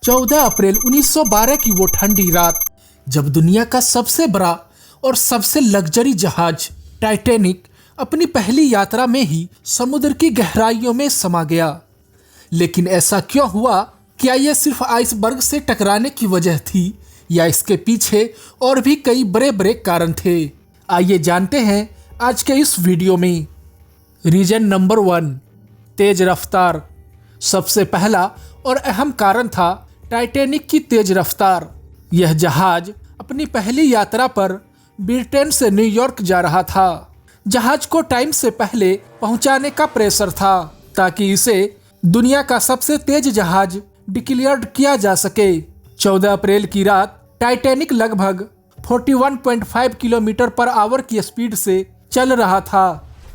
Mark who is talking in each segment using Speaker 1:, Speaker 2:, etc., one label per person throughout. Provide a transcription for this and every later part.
Speaker 1: 14 अप्रैल 1912 की वो ठंडी रात जब दुनिया का सबसे बड़ा और सबसे लग्जरी जहाज टाइटैनिक अपनी पहली यात्रा में ही समुद्र की गहराइयों में समा गया। लेकिन ऐसा क्यों हुआ? क्या यह सिर्फ आइसबर्ग से टकराने की वजह थी या इसके पीछे और भी कई बड़े बड़े कारण थे? आइए जानते हैं आज के इस वीडियो में। रीजन नंबर 1, तेज रफ्तार। सबसे पहला और अहम कारण था टाइटैनिक की तेज रफ्तार। यह जहाज अपनी पहली यात्रा पर ब्रिटेन से न्यूयॉर्क जा रहा था। जहाज को टाइम से पहले पहुंचाने का प्रेशर था ताकि इसे दुनिया का सबसे तेज जहाज डिक्लेयर्ड किया जा सके। 14 अप्रैल की रात टाइटैनिक लगभग 41.5 किलोमीटर पर आवर की स्पीड से चल रहा था।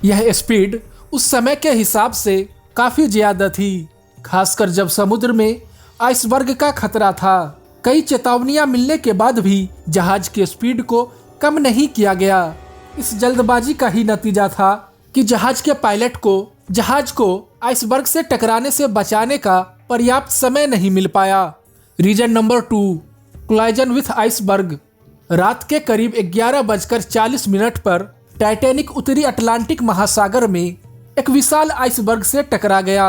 Speaker 1: यह स्पीड उस समय के हिसाब से काफी ज्यादा थी, खासकर जब समुद्र में आइसबर्ग का खतरा था। कई चेतावनियां मिलने के बाद भी जहाज की स्पीड को कम नहीं किया गया। इस जल्दबाजी का ही नतीजा था कि जहाज के पायलट को जहाज को आइसबर्ग से टकराने से बचाने का पर्याप्त समय नहीं मिल पाया। Reason number 2, collision with iceberg. रात के करीब 11:40 पर टाइटैनिक उत्तरी अटलांटिक महासागर में एक विशाल आइसबर्ग से टकरा गया।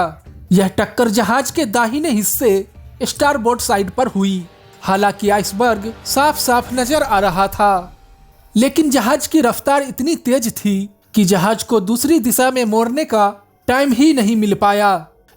Speaker 1: यह टक्कर जहाज के दाहिने हिस्से स्टारबोर्ड साइड पर हुई। हालांकि आइसबर्ग साफ साफ नजर आ रहा था, लेकिन जहाज की रफ्तार इतनी तेज थी कि जहाज को दूसरी दिशा में मोड़ने का टाइम ही नहीं मिल पाया।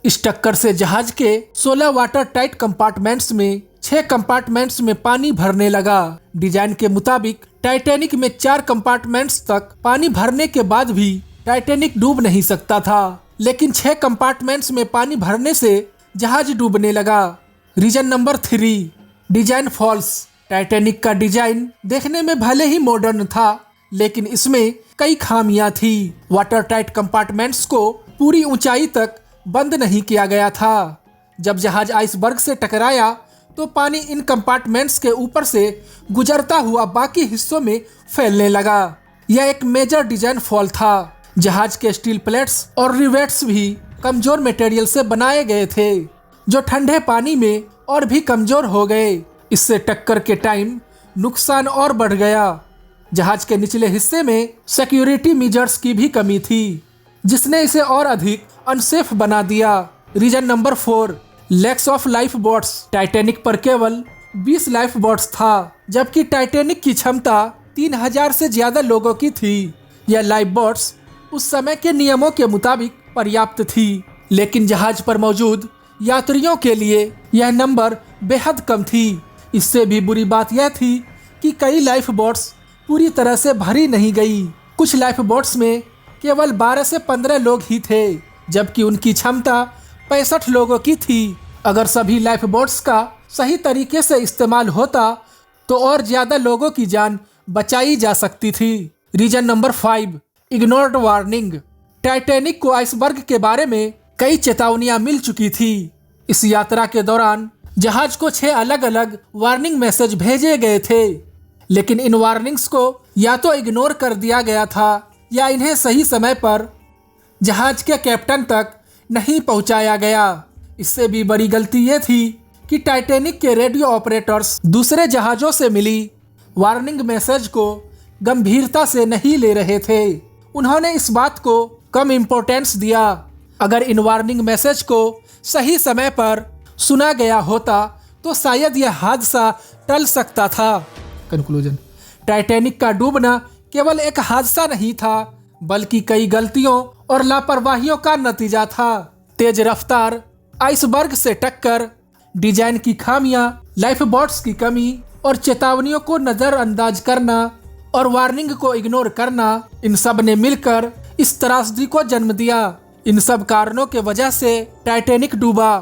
Speaker 1: इस टक्कर से जहाज के 16 वाटर टाइट कंपार्टमेंट्स में 6 कंपार्टमेंट्स में पानी भरने लगा। डिजाइन के मुताबिक टाइटैनिक में 4 कंपार्टमेंट्स तक पानी भरने के बाद भी टाइटैनिक डूब नहीं सकता था, लेकिन 6 कंपार्टमेंट्स में पानी भरने से जहाज डूबने लगा। Reason number 3, design faults. Titanic का डिजाइन देखने में भले ही मॉडर्न था, लेकिन इसमें कई खामियां थी। वाटर टाइट कंपार्टमेंट्स को पूरी ऊंचाई तक बंद नहीं किया गया था। जब जहाज आइसबर्ग से टकराया तो पानी इन कंपार्टमेंट्स के ऊपर से गुजरता हुआ बाकी हिस्सों में फैलने लगा। यह एक मेजर डिजाइन फॉल था। जहाज के स्टील प्लेट्स और रिवेट्स भी कमजोर मटेरियल से बनाए गए थे, जो ठंडे पानी में और भी कमजोर हो गए। इससे टक्कर के टाइम नुकसान और बढ़ गया। जहाज के निचले हिस्से में सिक्योरिटी मेजर्स की भी कमी थी, जिसने इसे और अधिक अनसेफ बना दिया। Reason number 4, lacks of lifeboats. Titanic पर केवल 20 लाइफ बोट्स था, जबकि टाइटैनिक की क्षमता 3000 से ज्यादा लोगों की थी। यह लाइफ बोट्स उस समय के नियमों के मुताबिक पर्याप्त थी, लेकिन जहाज पर मौजूद यात्रियों के लिए यह नंबर बेहद कम थी। इससे भी बुरी बात यह थी कि कई लाइफ बोट्स पूरी तरह से भरी नहीं गई। कुछ लाइफ बोट्स में केवल 12 से 15 लोग ही थे, जबकि उनकी क्षमता 65 लोगों की थी। अगर सभी लाइफ बोट्स का सही तरीके से इस्तेमाल होता तो और ज्यादा लोगों की जान बचाई जा सकती थी। Reason number 5, ignored warning. Titanic को आइसबर्ग के बारे में कई चेतावनियां मिल चुकी थी। इस यात्रा के दौरान जहाज को 6 अलग अलग वार्निंग मैसेज भेजे गए थे, लेकिन इन वार्निंग्स को या तो इग्नोर कर दिया गया था या इन्हें सही समय पर जहाज के कैप्टन तक नहीं पहुंचाया गया। इससे भी बड़ी गलती ये थी कि टाइटैनिक के रेडियो ऑपरेटर्स दूसरे जहाज़ों से मिली वार्निंग मैसेज को गंभीरता से नहीं ले रहे थे। उन्होंने इस बात को कम इम्पोर्टेंस दिया। अगर इन वार्निंग मैसेज को सही समय पर सुना गया होता तो शायद यह हादसा टल सकता था। कंक्लूजन, टाइटैनिक का डूबना केवल एक हादसा नहीं था, बल्कि कई गलतियों और लापरवाहियों का नतीजा था। तेज रफ्तार, आइसबर्ग से टक्कर, डिजाइन की खामियां, लाइफ बोट्स की कमी और चेतावनियों को नजरअंदाज करना और वार्निंग को इग्नोर करना, इन सब ने मिलकर इस त्रासदी को जन्म दिया। इन सब कारणों के वजह से टाइटैनिक डूबा।